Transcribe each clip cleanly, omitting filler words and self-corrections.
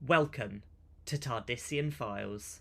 Welcome to Tardisian Files.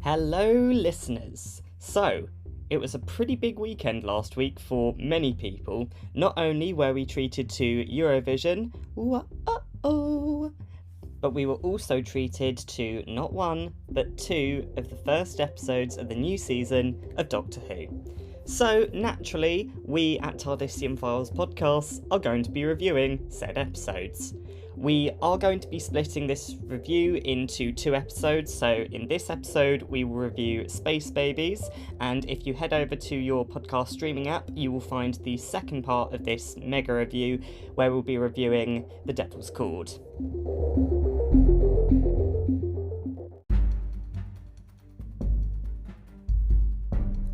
Hello listeners! So, it was a pretty big weekend last week for many people. Not only were we treated to Eurovision, but we were also treated to not one, but two of the first episodes of the new season of Doctor Who. So, naturally, we at Tardisian Files Podcasts are going to be reviewing said episodes. We are going to be splitting this review into two episodes, so in this episode we will review Space Babies, and if you head over to your podcast streaming app, you will find the second part of this mega review, where we'll be reviewing The Devil's Chord.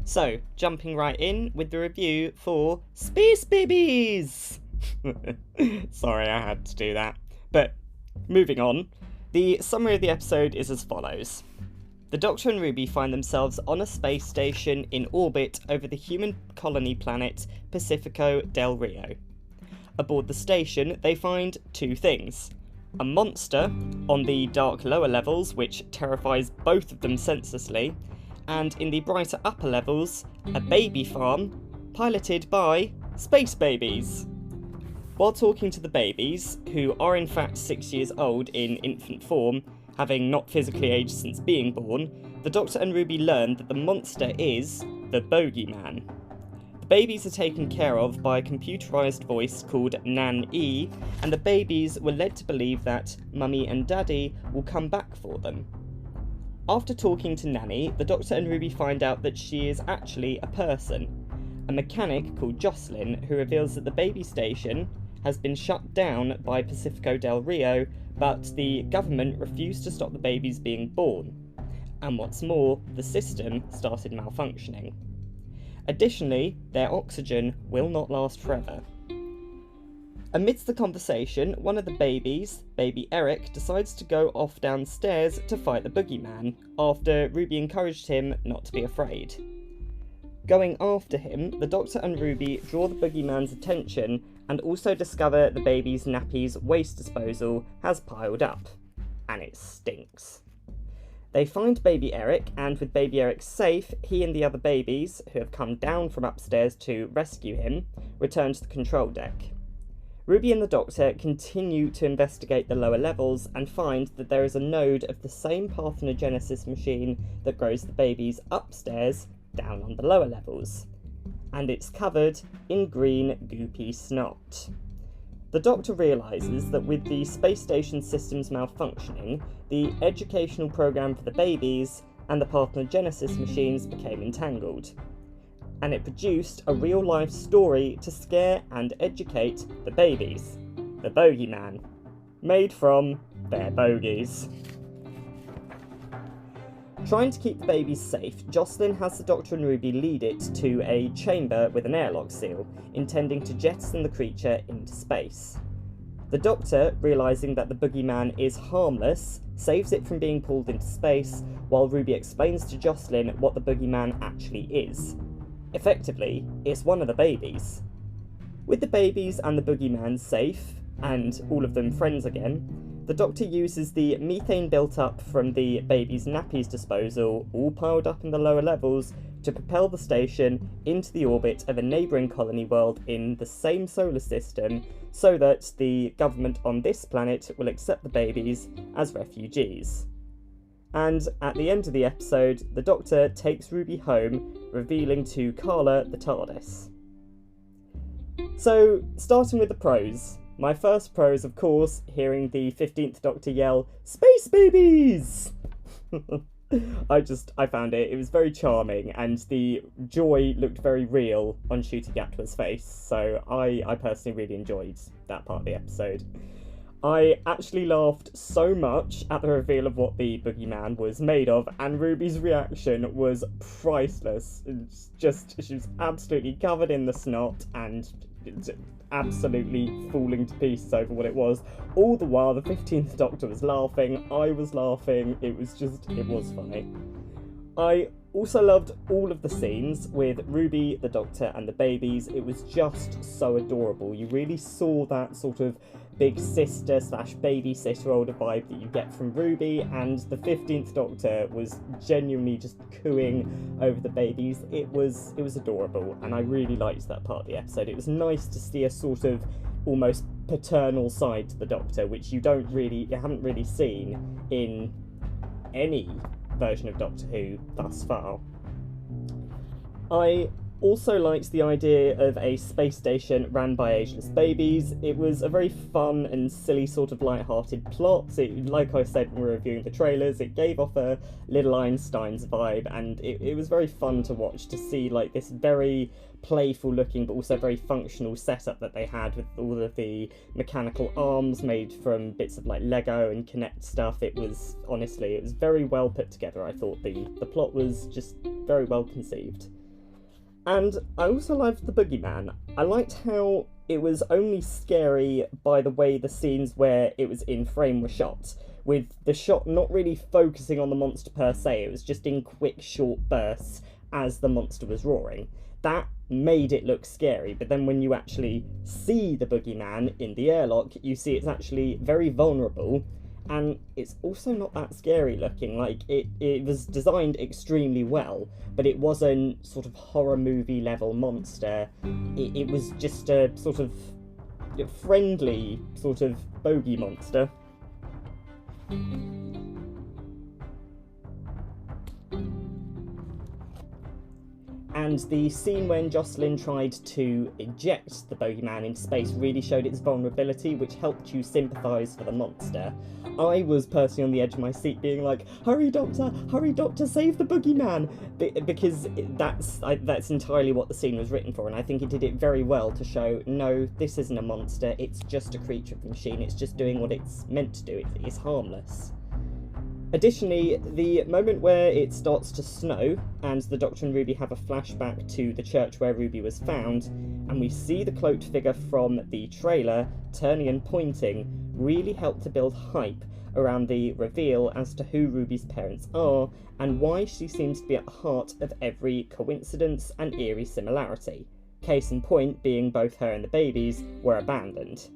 So, jumping right in with the review for Space Babies! Sorry, I had to do that. But, moving on, the summary of the episode is as follows. The Doctor and Ruby find themselves on a space station in orbit over the human colony planet Pacifico del Rio. Aboard the station, they find two things. A monster on the dark lower levels, which terrifies both of them senselessly, and in the brighter upper levels, a baby farm piloted by Space Babies. While talking to the babies, who are in fact 6 years old in infant form, having not physically aged since being born, the Doctor and Ruby learn that the monster is the Bogeyman. The babies are taken care of by a computerised voice called Nan.E, and the babies were led to believe that Mummy and Daddy will come back for them. After talking to Nan.E, the Doctor and Ruby find out that she is actually a person, a mechanic called Jocelyn, who reveals that the baby station has been shut down by Pacifico del Rio, but the government refused to stop the babies being born. And what's more, the system started malfunctioning. Additionally, their oxygen will not last forever. Amidst the conversation, one of the babies, baby Eric, decides to go off downstairs to fight the boogeyman, after Ruby encouraged him not to be afraid. Going after him, the Doctor and Ruby draw the boogeyman's attention and also discover the baby's nappy's waste disposal has piled up, and it stinks. They find baby Eric, and with baby Eric safe, he and the other babies, who have come down from upstairs to rescue him, return to the control deck. Ruby and the Doctor continue to investigate the lower levels and find that there is a node of the same parthenogenesis machine that grows the babies upstairs down on the lower levels, and it's covered in green goopy snot. The Doctor realises that with the space station systems malfunctioning, the educational program for the babies and the parthenogenesis machines became entangled, and it produced a real-life story to scare and educate the babies, the Bogeyman, made from their bogies. Trying to keep the babies safe, Jocelyn has the Doctor and Ruby lead it to a chamber with an airlock seal, intending to jettison the creature into space. The Doctor, realising that the boogeyman is harmless, saves it from being pulled into space, while Ruby explains to Jocelyn what the boogeyman actually is. Effectively, it's one of the babies. With the babies and the boogeyman safe, and all of them friends again, the Doctor uses the methane built up from the baby's nappies disposal, all piled up in the lower levels, to propel the station into the orbit of a neighbouring colony world in the same solar system, so that the government on this planet will accept the babies as refugees. And at the end of the episode, the Doctor takes Ruby home, revealing to Carla the TARDIS. So, starting with the pros. My first pro is, of course, hearing the 15th Doctor yell, "Space babies!" I found it was very charming, and the joy looked very real on Ncuti Gatwa's face, so I personally really enjoyed that part of the episode. I actually laughed so much at the reveal of what the boogeyman was made of, and Ruby's reaction was priceless. She was absolutely covered in the snot and absolutely falling to pieces over what it was. All the while, the 15th Doctor was laughing, I was laughing, it was funny. I also loved all of the scenes with Ruby, the Doctor, and the babies. It was just so adorable. You really saw that sort of big sister / babysitter older vibe that you get from Ruby, and the 15th Doctor was genuinely just cooing over the babies. It was adorable, and I really liked that part of the episode. It was nice to see a sort of almost paternal side to the Doctor, which you haven't really seen in any version of Doctor Who thus far. I also liked the idea of a space station ran by ageless babies. It was a very fun and silly sort of light-hearted plot. Like I said when we were reviewing the trailers, it gave off a Little Einsteins vibe, and it was very fun to watch, to see like this very playful looking but also very functional setup that they had with all of the mechanical arms made from bits of like Lego and Kinect stuff. It was very well put together. I thought the plot was just very well conceived. And I also loved the boogeyman. I liked how it was only scary by the way the scenes where it was in frame were shot, with the shot not really focusing on the monster per se. It was just in quick short bursts as the monster was roaring. That made it look scary, but then when you actually see the boogeyman in the airlock, you see it's actually very vulnerable, and it's also not that scary looking. Like, it was designed extremely well, but it wasn't sort of horror movie level monster. It was just a sort of friendly sort of bogey monster. And the scene when Jocelyn tried to eject the bogeyman into space really showed its vulnerability, which helped you sympathise for the monster. I was personally on the edge of my seat being like, hurry Doctor, save the boogeyman! Because that's entirely what the scene was written for, and I think it did it very well to show, no, this isn't a monster, it's just a creature of the machine, it's just doing what it's meant to do, it's harmless. Additionally, the moment where it starts to snow and the Doctor and Ruby have a flashback to the church where Ruby was found, and we see the cloaked figure from the trailer turning and pointing, really helped to build hype around the reveal as to who Ruby's parents are and why she seems to be at the heart of every coincidence and eerie similarity. Case in point being both her and the babies were abandoned.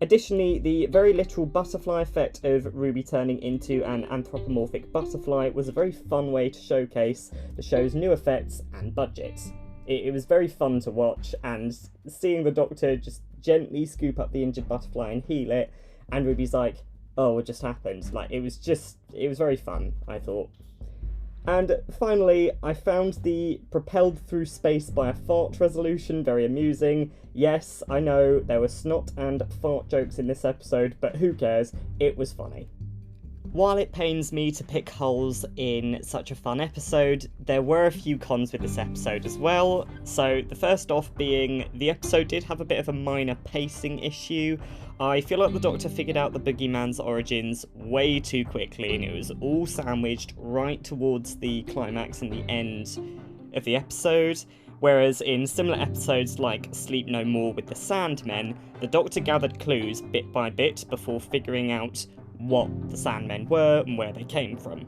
Additionally, the very literal butterfly effect of Ruby turning into an anthropomorphic butterfly was a very fun way to showcase the show's new effects and budgets. It was very fun to watch, and seeing the Doctor just gently scoop up the injured butterfly and heal it, and Ruby's like, oh, what just happened? Like, it was very fun, I thought. And finally, I found the propelled through space by a fart resolution very amusing. Yes, I know there were snot and fart jokes in this episode, but who cares? It was funny. While it pains me to pick holes in such a fun episode, there were a few cons with this episode as well. So the first off being, the episode did have a bit of a minor pacing issue. I feel like the Doctor figured out the boogeyman's origins way too quickly, and it was all sandwiched right towards the climax and the end of the episode. Whereas in similar episodes like Sleep No More with the Sandmen, the Doctor gathered clues bit by bit before figuring out what the Sandmen were and where they came from.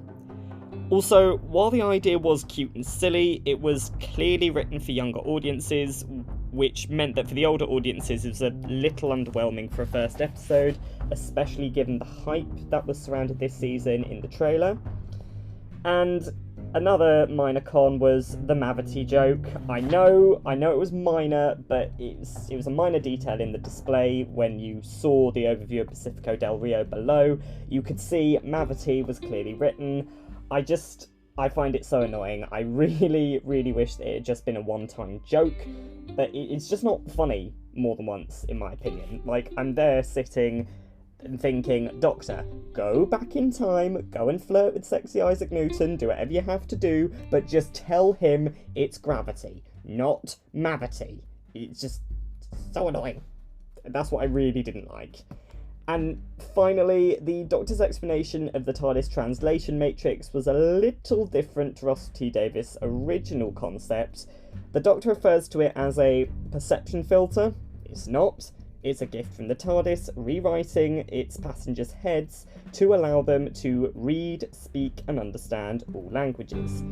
Also, while the idea was cute and silly, it was clearly written for younger audiences, which meant that for the older audiences it was a little underwhelming for a first episode, especially given the hype that was surrounded this season in the trailer. And another minor con was the Mavity joke. I know it was minor, but it was a minor detail in the display. When you saw the overview of Pacifico del Rio below, you could see Mavity was clearly written. I find it so annoying. I really, really wish that it had just been a one-time joke, but it's just not funny. more than once, in my opinion. Like, I'm there sitting and thinking, Doctor, go back in time, go and flirt with sexy Isaac Newton, do whatever you have to do, but just tell him it's gravity, not mavity. It's just so annoying. That's what I really didn't like. And finally, the Doctor's explanation of the TARDIS translation matrix was a little different to Russell T Davies' original concept. The Doctor refers to it as a perception filter. It's not. It's a gift from the TARDIS, rewriting its passengers' heads to allow them to read, speak, and understand all languages.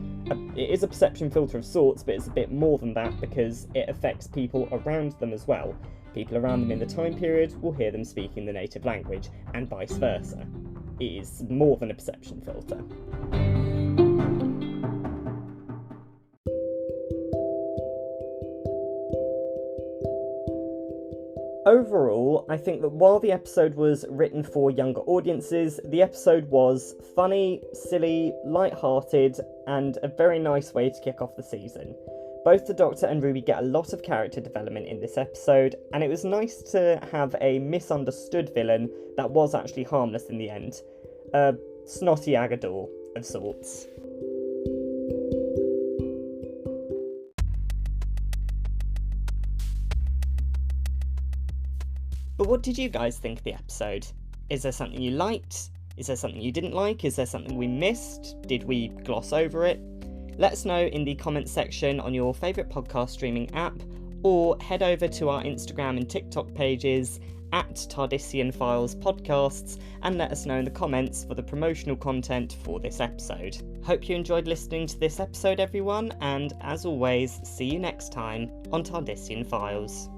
It is a perception filter of sorts, but it's a bit more than that because it affects people around them as well. People around them in the time period will hear them speaking the native language, and vice versa. It is more than a perception filter. Overall, I think that while the episode was written for younger audiences, the episode was funny, silly, light-hearted, and a very nice way to kick off the season. Both the Doctor and Ruby get a lot of character development in this episode, and it was nice to have a misunderstood villain that was actually harmless in the end. A snotty Agador of sorts. But what did you guys think of the episode? Is there something you liked? Is there something you didn't like? Is there something we missed? Did we gloss over it? Let us know in the comments section on your favourite podcast streaming app, or head over to our Instagram and TikTok pages at Tardisian Files Podcasts and let us know in the comments for the promotional content for this episode. Hope you enjoyed listening to this episode, everyone, and as always, see you next time on Tardisian Files.